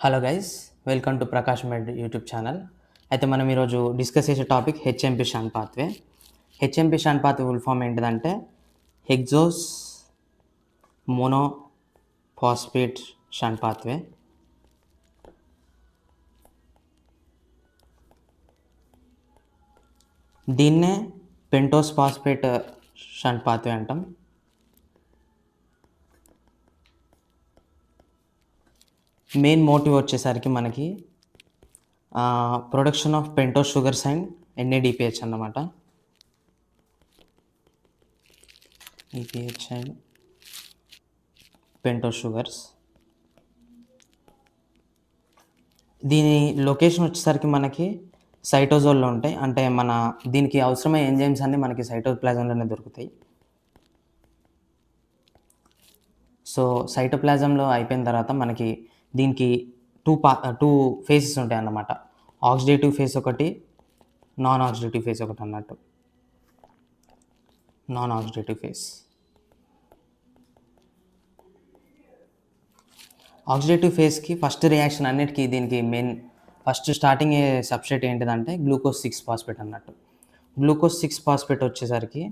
Hello guys, welcome to Prakash Med YouTube channel. అయితే మనం ఈరోజు డిస్కస్ చేసే topic HMP shunt pathway. HMP shunt pathway full form ఏంటిదంటే hexose monophosphate shunt pathway. దీన్నే pentose phosphate shunt pathway అంటాం. Main motive వచ్చేసరికి మనకి production of pentose sugars and NADPH అన్నమాట. ఈపీహెచ్ అండ్ పెంటోస్ షుగర్స్. దీని లొకేషన్ వచ్చేసరికి మనకి సైటోజోల్లో ఉంటాయి. అంటే మన దీనికి అవసరమైన ఎంజైమ్స్ అన్నీ మనకి సైటోప్లాజంలోనే దొరుకుతాయి. సో సైటోప్లాజంలో అయిపోయిన తర్వాత మనకి దీనికి టూ ఫేసెస్ ఉంటాయి అన్నమాట. ఆక్సిడేటివ్ ఫేస్ ఒకటి, నాన్ ఆక్సిడేటివ్ ఫేస్ ఒకటి అన్నట్టు. నాన్ ఆక్సిడేటివ్ ఫేస్, ఆక్సిడేటివ్ ఫేస్కి ఫస్ట్ రియాక్షన్ అన్నిటికీ దీనికి మెయిన్ ఫస్ట్ స్టార్టింగ్ సబ్స్ట్రేట్ ఏంటిదంటే గ్లూకోజ్ 6 ఫాస్ఫేట్ అన్నట్టు. గ్లూకోజ్ 6 ఫాస్ఫేట్ వచ్చేసరికి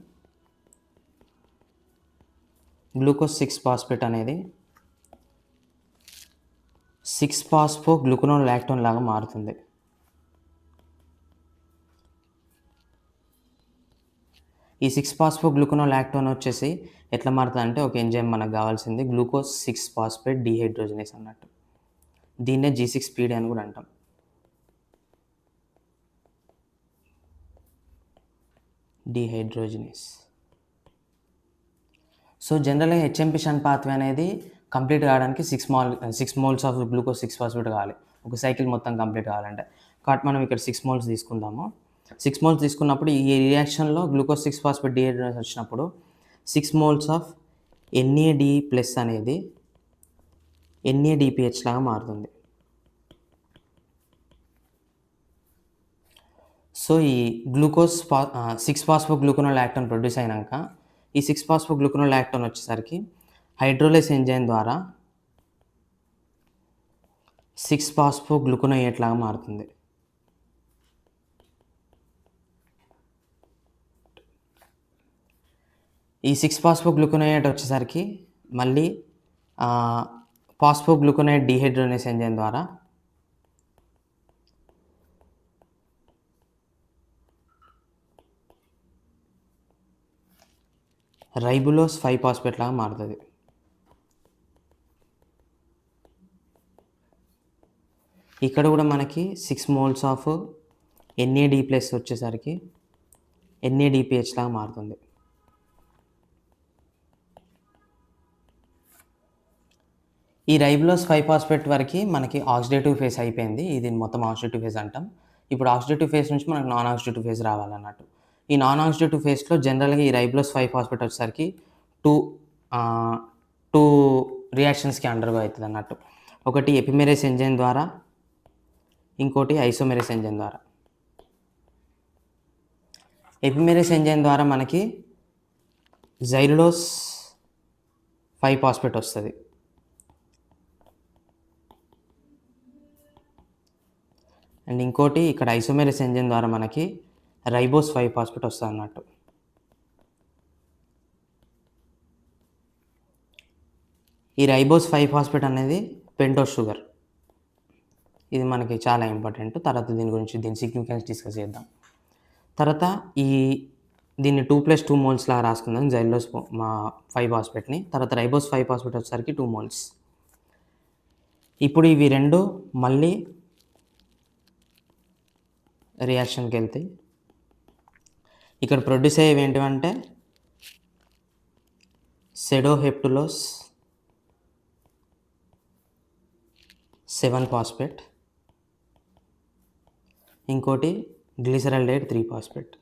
గ్లూకోజ్ 6 ఫాస్ఫేట్ అనేది 6-ఫాస్ఫోగ్లూకనోలాక్టోన్ లాగా మారుతుంది. ఈ 6-ఫాస్ఫోగ్లూకనోలాక్టోన్ వచ్చేసి ఎట్లా మారుతుంది అంటే ఒక ఎంజైమ్ మనకు కావాల్సింది గ్లూకోజ్ 6 ఫాస్ఫేట్ డీహైడ్రోజనేస్ అన్నట్టు. దీన్నే G6PD అని కూడా అంటాం. డీహైడ్రోజనేస్. సో జనరల్గా హెచ్ఎంపి షంట్ పాత్వే అనేది కంప్లీట్ కావడానికి 6 మోల్స్ ఆఫ్ గ్లూకోజ్ 6 ఫాస్ఫేట్ కావాలి. ఒక సైకిల్ మొత్తం కంప్లీట్ కావాలంటే. కాబట్టి మనం ఇక్కడ 6 మోల్స్ తీసుకుందాము. 6 మోల్స్ తీసుకున్నప్పుడు ఈ రియాక్షన్లో గ్లూకోజ్ 6 ఫాస్ఫేట్ డీహైడ్రోజనేస్ వచ్చినప్పుడు 6 మోల్స్ ఆఫ్ NAD+ అనేది NADPH లాగా మారుతుంది. సో ఈ గ్లూకోజ్ 6-ఫాస్ఫోగ్లూకనోలాక్టోన్ ప్రొడ్యూస్ అయినాక ఈ 6-ఫాస్ఫోగ్లూకనోలాక్టోన్ వచ్చేసరికి హైడ్రోలైస్ ఎంజైమ్ ద్వారా 6-ఫాస్ఫోగ్లూకనోయేట్ లాగా మారుతుంది. ఈ 6-ఫాస్ఫోగ్లూకనోయేట్ వచ్చేసరికి మళ్ళీ ఫాస్ఫోగ్లూకనోయేట్ డీహైడ్రోజనేస్ ఎంజైమ్ ద్వారా రైబులోస్ 5 ఫాస్ఫేట్ లాగా మారుతుంది. ఇక్కడ కూడా మనకి 6 మోల్స్ ఆఫ్ NAD+ వచ్చేసరికి NADPH లాగా మారుతుంది. ఈ రైబులోస్ 5 ఫాస్ఫేట్ వరకు మనకి ఆక్సిడేటివ్ ఫేస్ అయిపోయింది. ఇది మొత్తం ఆక్సిడేటివ్ ఫేస్ అంటాం. ఇప్పుడు ఆక్సిడేటివ్ ఫేస్ నుంచి మనకు నాన్ ఆక్సిడేటివ్ ఫేస్ రావాలన్నట్టు. ఈ నాన్ ఆక్సిడేటివ్ ఫేస్లో జనరల్గా ఈ రైబులోస్ 5 ఫాస్ఫేట్ వచ్చేసరికి టూ రియాక్షన్స్కి అండర్గో అవుతుంది అన్నట్టు. ఒకటి ఎపిమెరేస్ ఎంజైమ్ ద్వారా, ఇంకోటి ఐసోమెరేస్ ఎంజైమ్ ద్వారా. ఎపిమెరేస్ ఎంజైమ్ ద్వారా మనకి జైలులోస్ 5 ఫాస్ఫేట్ వస్తుంది. అండ్ ఇంకోటి ఇక్కడ ఐసోమెరేస్ ఎంజైమ్ ద్వారా మనకి రైబోస్ 5 ఫాస్ఫేట్ వస్తుంది అన్నట్టు. ఈ రైబోస్ 5 ఫాస్ఫేట్ అనేది పెంటోస్ షుగర్. ఇది మనకి చాలా ఇంపార్టెంట్. తర్వాత దీని సిగ్నిఫికెన్స్ డిస్కస్ చేద్దాం. తర్వాత దీన్ని 2+2 మోల్స్ లాగా రాసుకుందాం జైలోస్ 5 ఫాస్ఫేట్ని. తర్వాత రైబోస్ 5 ఫాస్ఫేట్ వచ్చేసరికి 2 మోల్స్. ఇప్పుడు ఇవి రెండు మళ్ళీ రియాక్షన్కి వెళ్తాయి. ఇక్కడ ప్రొడ్యూస్ అయ్యేవి ఏంటివంటే సెడోహెప్టులోస్ 7 ఫాస్ఫేట్, ఇంకోటి గ్లిసరాల్డైడ్ 3 ఫాస్ఫేట్.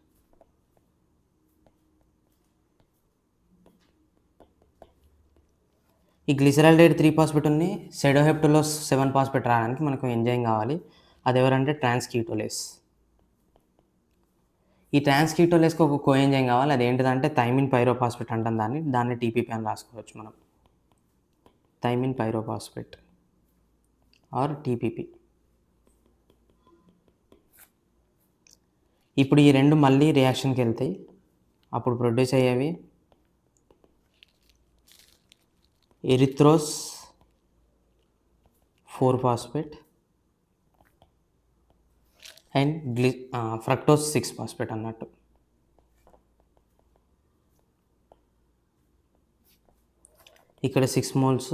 ఈ గ్లిసరాల్డైడ్ 3 ఫాస్ఫేట్ ఉంది. సెడోహెప్టులోస్ 7 ఫాస్ఫేట్ రావడానికి మనకు ఎంజైమ్ కావాలి. అది ఎవరంటే ట్రాన్స్కీటోలేస్. ఈ ట్రాన్స్కీటోలేస్కి ఒక కోఎంజైమ్ కావాలి. అది ఏంటిదంటే థైమిన్ పైరోఫాస్ఫేట్ అంటాం. దాన్ని TPP అని రాసుకోవచ్చు మనం. Thiamine pyrophosphate. Or TPP. ఇప్పుడు ఈ రెండు మళ్ళీ రియాక్షన్కి వెళ్తాయి. అప్పుడు ప్రొడ్యూస్ అయ్యేవి erythrose four phosphate and fructose six phosphate అన్నట్టు. ఇక్కడ 6 మోల్స్,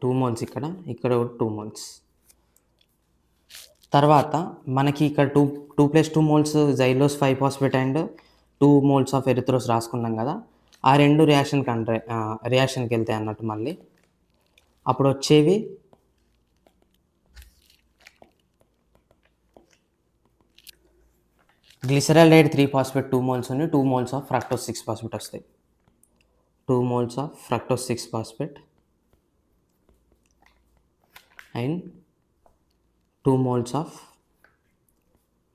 2 మోల్స్, ఇక్కడ 2 మోల్స్. తర్వాత మనకి ఇక్కడ 2+2 మోల్స్ జైలోస్ 5-ఫాస్ఫేట్ అండ్ 2 మోల్స్ ఆఫ్ ఎరిథ్రోస్ రాసుకున్నాం కదా, ఆ రెండు రియాక్షన్కి వెళ్తాయి అన్నట్టు మళ్ళీ. అప్పుడు వచ్చేవి గ్లిసరాల్డైడ్ 3-ఫాస్ఫేట్ 2 మోల్స్ ఉన్నాయి, 2 మోల్స్ ఆఫ్ ఫ్రక్టోస్ 6-ఫాస్ఫేట్ వస్తాయి. 2 మోల్స్ ఆఫ్ ఫ్రక్టోస్ 6-ఫాస్ఫేట్ అండ్ 2 మోల్స్ ఆఫ్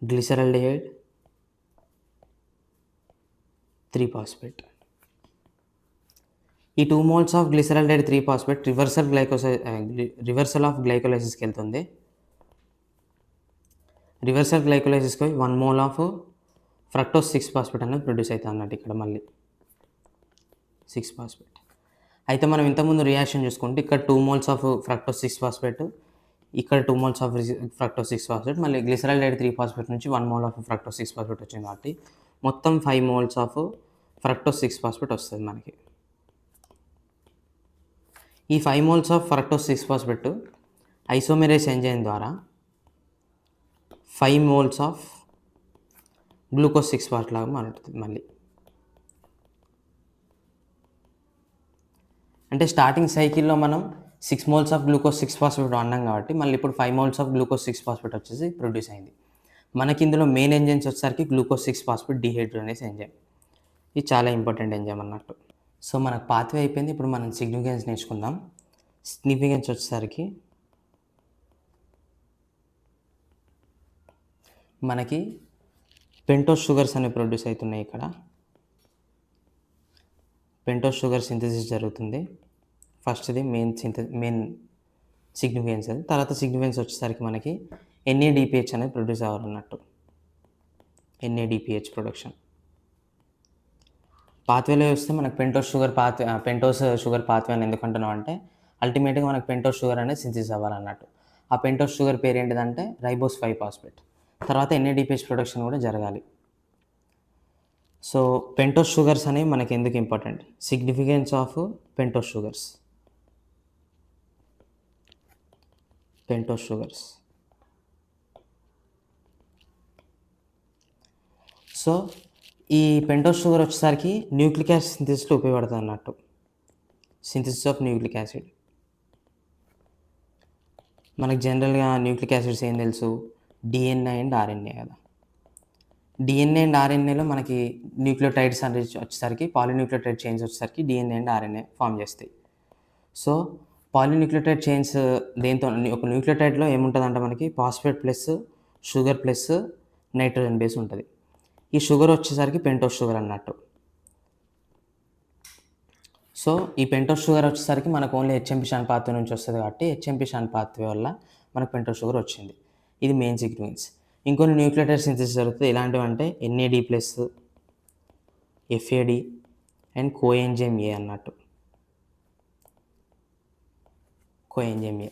గ్లిసరాల్డైడ్ 3-ఫాస్ఫేట్. ఈ 2 మోల్స్ ఆఫ్ గ్లిసరాల్డైడ్ 3-ఫాస్ఫేట్ రివర్సల్ ఆఫ్ గ్లైకోలైసిస్కి వెళ్తుంది. రివర్సల్ గ్లైకోలైసిస్కి 1 మోల్ ఆఫ్ ఫ్రక్టోస్ 6-ఫాస్ఫేట్ అనేది ప్రొడ్యూస్ అవుతుంది అన్నట్టు ఇక్కడ మళ్ళీ 6-ఫాస్ఫేట్. అయితే మనం ఇంతకుముందు రియాక్షన్ చూసుకుంటే ఇక్కడ 2 మోల్స్ ఆఫ్ ఫ్రక్టోస్ 6-ఫాస్ఫేట్, ఇక్కడ 2 మోల్స్ ఆఫ్ ఫ్రక్టోస్ 6-ఫాస్ఫేట్, మళ్ళీ గ్లిసరాల్డైడ్ 3-ఫాస్ఫేట్ నుంచి 1 మోల్ ఆఫ్ ఫ్రక్టోస్ 6-ఫాస్ఫేట్ వచ్చింది కాబట్టి మొత్తం 5 మోల్స్ ఆఫ్ ఫ్రక్టోస్ 6-ఫాస్ఫేట్ వస్తుంది మనకి. ఈ 5 మోల్స్ ఆఫ్ ఫ్రక్టోస్ 6-ఫాస్ఫేట్ ఐసోమెరేస్ ఎంజైమ్ ద్వారా 5 మోల్స్ ఆఫ్ గ్లూకోజ్ 6-ఫాస్ఫేట్ లాగా మారుతుంది మళ్ళీ. అంటే స్టార్టింగ్ సైకిల్లో మనం 6 మోల్స్ ఆఫ్ గ్లూకోజ్ 6-ఫాస్ఫేట్ అన్నాం కాబట్టి మళ్ళీ ఇప్పుడు 5 మోల్స్ ఆఫ్ గ్లూకోజ్ 6-ఫాస్ఫేట్ వచ్చేసి ప్రొడ్యూస్ అయింది. మనకి ఇందులో మెయిన్ ఎంజైమ్స్ వచ్చేసరికి గ్లూకోజ్ 6-ఫాస్ఫేట్ డిహైడ్రోజనేస్ ఎంజైమ్. ఇది చాలా ఇంపార్టెంట్ ఎంజైమ్ అన్నట్టు. సో మనకు పాత్వే అయిపోయింది. ఇప్పుడు మనం సిగ్నిఫికెన్స్ నేర్చుకుందాం. సిగ్నిఫికెన్స్ వచ్చేసరికి మనకి పెంటోస్ షుగర్స్ అనేవి ప్రొడ్యూస్ అవుతున్నాయి. ఇక్కడ పెంటోస్ షుగర్ సింథసిస్ జరుగుతుంది. ఫస్ట్ది మెయిన్ సిగ్నిఫికెన్స్. తర్వాత సిగ్నిఫికెన్స్ వచ్చేసరికి మనకి NADPH అనేది ప్రొడ్యూస్ అవ్వాలన్నట్టు. NADPH ప్రొడక్షన్ పాత్వేలో వస్తే మనకు పెంటోస్ షుగర్ పాత్వే అని ఎందుకు అంటున్నాం అంటే అల్టిమేట్గా మనకు పెంటోస్ షుగర్ అనేది సింథసిస్ అవ్వాలన్నట్టు. ఆ పెంటోస్ షుగర్ పేరు ఏంటిదంటే రైబోస్ 5-ఫాస్ఫేట్. తర్వాత NADPH ప్రొడక్షన్ కూడా జరగాలి. సో పెంటోస్ షుగర్స్ అనేవి మనకి ఎందుకు important? Significance of pentose sugars. So ఈ పెంటోస్ షుగర్ వచ్చేసరికి న్యూక్లిక్ యాసిడ్ సింథసిస్లో ఉపయోగపడుతుంది అన్నట్టు. Synthesis of nucleic acid. మనకు జనరల్గా న్యూక్లిక్ యాసిడ్స్ ఏం తెలుసు? DNA అండ్ RNA కదా. DNA అండ్ RNAలో మనకి న్యూక్లియోటైడ్స్ అనేది వచ్చేసరికి పాలిన్యూక్లియోటైడ్ చైన్స్ వచ్చేసరికి DNA అండ్ RNA ఫామ్ చేస్తాయి. సో పాలిన్యూక్లియోటైడ్ చైన్స్ దేంతో ఒక న్యూక్లియోటైడ్లో ఏముంటుందంటే మనకి phosphate plus sugar plus nitrogen base ఉంటుంది. ఈ షుగర్ వచ్చేసరికి పెంటోస్ షుగర్ అన్నట్టు. సో ఈ పెంటోస్ షుగర్ వచ్చేసరికి మనకు ఓన్లీ HMP షాన్ పాత్వే నుంచి వస్తుంది కాబట్టి HMP షాన్ పాత్వే వల్ల మనకు పెంటోస్ షుగర్ వచ్చింది. ఇది మెయిన్ సిగ్నిఫికెన్స్. ఇంకొన్ని న్యూక్లియోటైడ్ సింథసిస్ జరుగుతుంది. ఎలాంటివి అంటే NAD+, FAD and coenzyme A అన్నట్టు. కోఎంజైమ్ A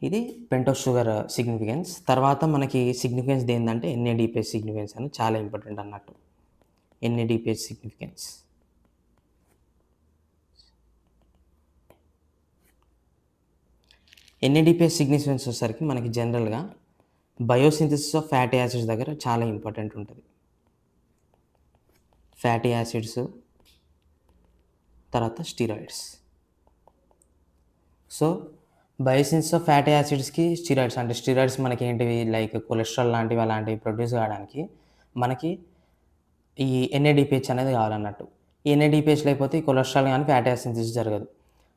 ఇది పెంటోస్ షుగర్ సిగ్నిఫికెన్స్. తర్వాత మనకి సిగ్నిఫికెన్స్ ఏంటంటే NADPH సిగ్నిఫికెన్స్ అని చాలా ఇంపార్టెంట్ అన్నట్టు. NADPH significance. NADPH సిగ్నిఫికెన్స్ వచ్చేసరికి మనకి జనరల్గా బయోసింథసిస్ ఆఫ్ ఫ్యాటీ యాసిడ్స్ దగ్గర చాలా ఇంపార్టెంట్ ఉంటుంది. ఫ్యాటీ యాసిడ్స్ తర్వాత steroids. So biosynthesis of fatty యాసిడ్స్కి స్టీరాయిడ్స్ అంటే స్టీరాయిడ్స్ మనకి ఏంటివి లైక్ కొలెస్ట్రాల్ లాంటివి అలాంటివి ప్రొడ్యూస్ కావడానికి మనకి ఈ NADPH అనేది కావాలన్నట్టు. ఈ NADPH లేకపోతే ఈ కొలెస్ట్రాల్ కానీ ఫ్యాటీ యాసిడ్ సింథసిస్ జరగదు.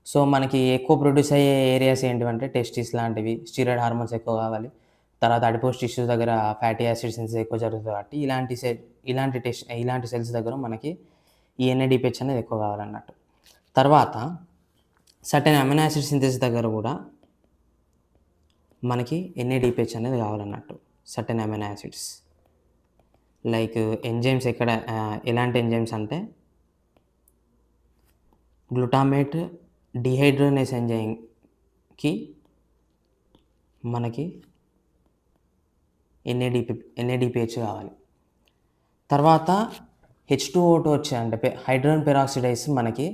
సో మనకి ఎక్కువ ప్రొడ్యూస్ అయ్యే ఏరియాస్ ఏంటివంటే టెస్టిస్ లాంటివి, స్టీరాయిడ్ హార్మోన్స్ ఎక్కువ కావాలి. తర్వాత అడిపోస్ టిష్యూస్ దగ్గర ఫ్యాటీ యాసిడ్ సింథసిస్ ఎక్కువ జరుగుతుంది కాబట్టి ఇలాంటి సెల్స్ దగ్గర మనకి ఈ NADPH అనేది ఎక్కువ కావాలన్నట్టు. తర్వాత సర్టెన్ అమినో యాసిడ్ సింథసిస్ దగ్గర కూడా మనకి NADPH అనేది కావాలన్నట్టు. Certain amino acids like enzymes ఎలాంటి ఎంజైమ్స్ అంటే గ్లూటామేట్ డిహైడ్రోజనేస్ ఎంజైమ్కి మనకి NADPH కావాలి. తర్వాత H2O2 అంటే హైడ్రోజన్ పెరాక్సిడైజ్ మనకి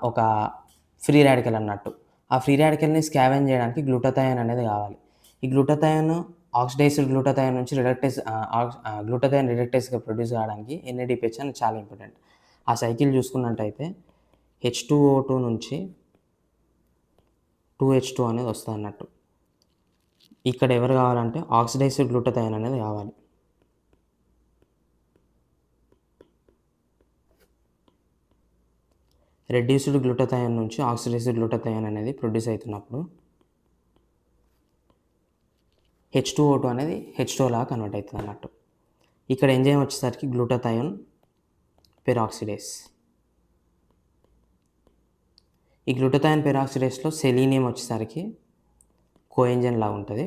ఒక ఫ్రీ రాడికల్ అన్నట్టు. ఆ ఫ్రీ రాడికల్ని స్కావెంజ్ చేయడానికి గ్లూటాథయోన్ అనేది కావాలి. ఈ గ్లూటాథయోన్ ఆక్సిడైజ్డ్ గ్లూటాథయోన్ నుంచి గ్లూటాథయోన్ రిడక్టేస్గా ప్రొడ్యూస్ కావడానికి NADPH అనేది చాలా ఇంపార్టెంట్. ఆ సైకిల్ చూసుకున్నట్టయితే H2O2 నుంచి 2H2 అనేది వస్తుంది అన్నట్టు. ఇక్కడ ఎవరు కావాలంటే ఆక్సిడైజ్డ్ గ్లూటాథయోన్ అనేది కావాలి. రెడ్యూస్డ్ గ్లూటాథయోన్ నుంచి ఆక్సిడైజ్డ్ గ్లూటాథయోన్ అనేది ప్రొడ్యూస్ అవుతున్నప్పుడు H2O2 అనేది H2O లాగా కన్వర్ట్ అవుతుంది అన్నట్టు. ఇక్కడ ఎంజైమ్ వచ్చేసరికి గ్లూటాథయోన్ పెరాక్సిడేస్. ఈ గ్లూటాథయోన్ పెరాక్సిడేస్లో సెలీనియం వచ్చేసరికి కోఎంజైమ్ లాగా ఉంటుంది.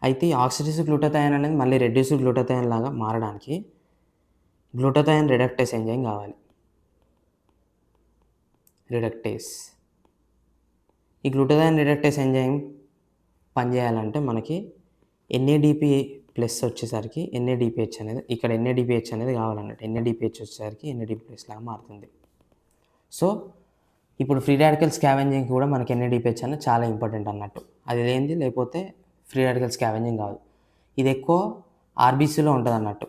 అయితే ఈ ఆక్సిడైజ్డ్ గ్లూటాథయోన్ అనేది మళ్ళీ రెడ్యూస్డ్ గ్లూటాథయోన్ లాగా మారడానికి గ్లూటాథయోన్ రిడక్టేస్ ఎంజైమ్ కావాలి. రిడక్టేస్. ఈ గ్లూటాథయోన్ రిడక్టేస్ ఎంజైమ్ పనిచేయాలంటే మనకి NADP ప్లస్ వచ్చేసరికి NADPH అనేది ఇక్కడ NADPH అనేది కావాలన్నట్టు. NADPH వచ్చేసరికి NADP ప్లస్ లాగా మారుతుంది. సో ఇప్పుడు ఫ్రీ రాడికల్ స్కావెంజింగ్ కూడా మనకి NADPH అనేది చాలా ఇంపార్టెంట్ అన్నట్టు. అది లేనిది లేకపోతే ఫ్రీ రాడికల్ స్కావెంజింగ్ కాదు. ఇది ఎక్కువ RBCలో ఉంటుంది అన్నట్టు.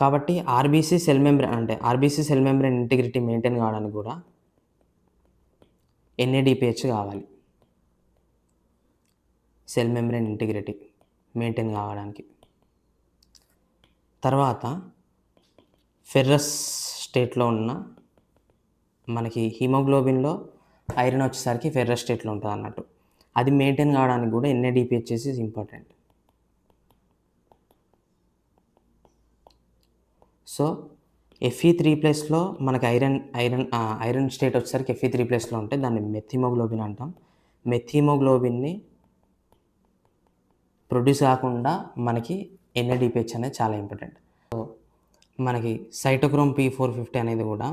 కాబట్టి RBC cell membrane integrity maintain కావడానికి కూడా NADPH కావాలి. సెల్ మెంబ్రేన్ ఇంటిగ్రిటీ మెయింటైన్ కావడానికి. తర్వాత ఫెర్రస్ స్టేట్లో ఉన్న మనకి హిమోగ్లోబిన్లో ఐరన్ వచ్చేసరికి ఫెర్రస్ స్టేట్లో ఉంటుంది అన్నట్టు. అది మెయింటైన్ కావడానికి కూడా NADPH is important. So Fe3+ మనకి ఐరన్ స్టేట్ వచ్చేసరికి Fe3+ ఉంటే దాన్ని మెథిమోగ్లోబిన్ అంటాం. మెథిమోగ్లోబిన్ని ప్రొడ్యూస్ కాకుండా మనకి NADPH అనేది చాలా ఇంపార్టెంట్. సో మనకి సైటోక్రోమ్ P450 అనేది కూడా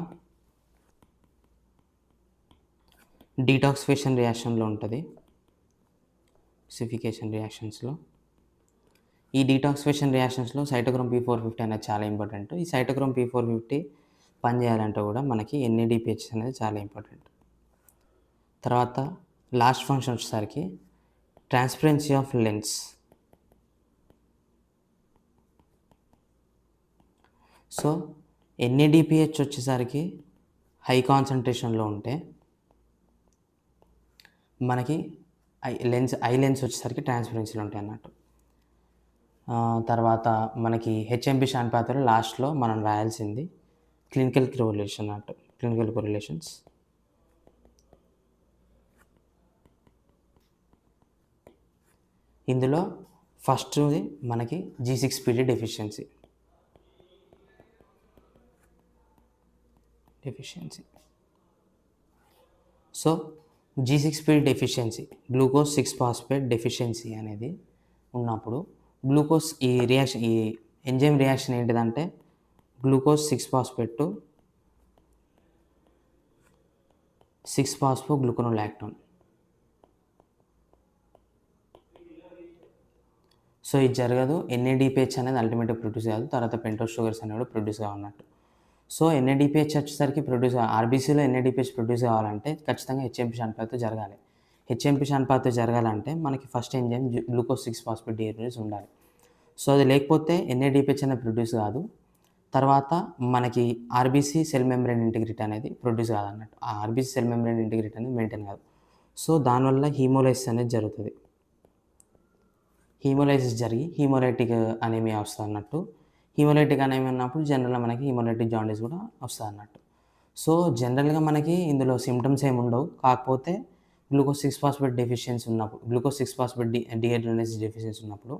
డీటాక్సిఫికేషన్ రియాక్షన్లో ఉంటుంది. సిఫికేషన్ రియాక్షన్స్లో ఈ డీటాక్సిఫికేషన్ రియాక్షన్స్లో సైటోక్రోమ్ P450 అనేది చాలా ఇంపార్టెంట్. ఈ సైటోక్రోమ్ P450 పనిచేయాలంటే కూడా మనకి NADPH అనేది చాలా ఇంపార్టెంట్. తర్వాత లాస్ట్ ఫంక్షన్ వచ్చేసరికి transparency of lens. So NADPH వచ్చేసరికి హై కాన్సన్ట్రేషన్లో ఉంటే మనకి ఐ లెన్స్ వచ్చేసరికి ట్రాన్స్పరెన్సీలో ఉంటాయి అన్నట్టు. తర్వాత మనకి HMP షాంట్ పాత్రలో లాస్ట్లో మనం రాయాల్సింది క్లినికల్ కొరిలేషన్స్. ఇందులో ఫస్ట్ది మనకి G6PD deficiency. So G6PD deficiency glucose 6-ఫాస్ఫేట్ డెఫిషియన్సీ అనేది ఉన్నప్పుడు గ్లూకోజ్ ఈ ఎంజైమ్ రియాక్షన్ ఏంటిదంటే గ్లూకోజ్ 6-ఫాస్ఫేట్ టు 6-ఫాస్ఫోగ్లూకోనోలాక్టోన్. సో ఇది జరగదు. NADPH అనేది అల్టిమేట్గా ప్రొడ్యూస్ కాదు. తర్వాత పెంటోస్ షుగర్స్ అనేవి ప్రొడ్యూస్ కావాలన్నట్టు. సో NADPH వచ్చేసరికి RBCలో NADPH ప్రొడ్యూస్ కావాలంటే ఖచ్చితంగా HMP షాంట్ పాత్ర జరగాలి. HMP షాంట్ పాత్ర జరగాలంటే మనకి ఫస్ట్ ఎంజైమ్ గ్లూకోజ్ 6-ఫాస్ఫేట్ డిహైడ్రోజనేస్ ఉండాలి. సో అది లేకపోతే NADPH అనేది ప్రొడ్యూస్ కాదు. తర్వాత మనకి RBC సెల్ మెంబ్రేన్ ఇంటిగ్రిటీ అనేది ప్రొడ్యూస్ కాదన్నట్టు. ఆ RBC సెల్ మెంబ్రేన్ ఇంటిగ్రిటీ అనేది మెయింటైన్ కాదు. సో దానివల్ల హీమోలైసిస్ అనేది జరుగుతుంది. హీమోలైసిస్ జరిగి హీమోలైటిక్ అనీమియా వస్తుంది అన్నట్టు. హీమోలైటిక్ అనీమియా ఉన్నప్పుడు జనరల్గా మనకి హీమోలైటిక్ జాండీస్ కూడా వస్తుంది అన్నట్టు. సో జనరల్గా మనకి ఇందులో సిమ్టమ్స్ ఏమి ఉండవు. కాకపోతే గ్లూకోజ్ 6-ఫాస్ఫేట్ డెఫిషియన్సీ ఉన్నప్పుడు గ్లూకోజ్ 6-ఫాస్ఫేట్ డిహైడ్రోజనేస్ డెఫిషియన్సీ ఉన్నప్పుడు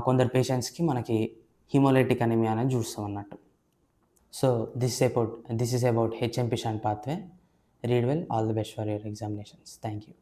కొందరు పేషెంట్స్కి మనకి హీమోలైటిక్ అనీమియా అనేది చూస్తాం అన్నట్టు. So this is about HMP shunt pathway. Read well. All the best for your examinations. Thank you.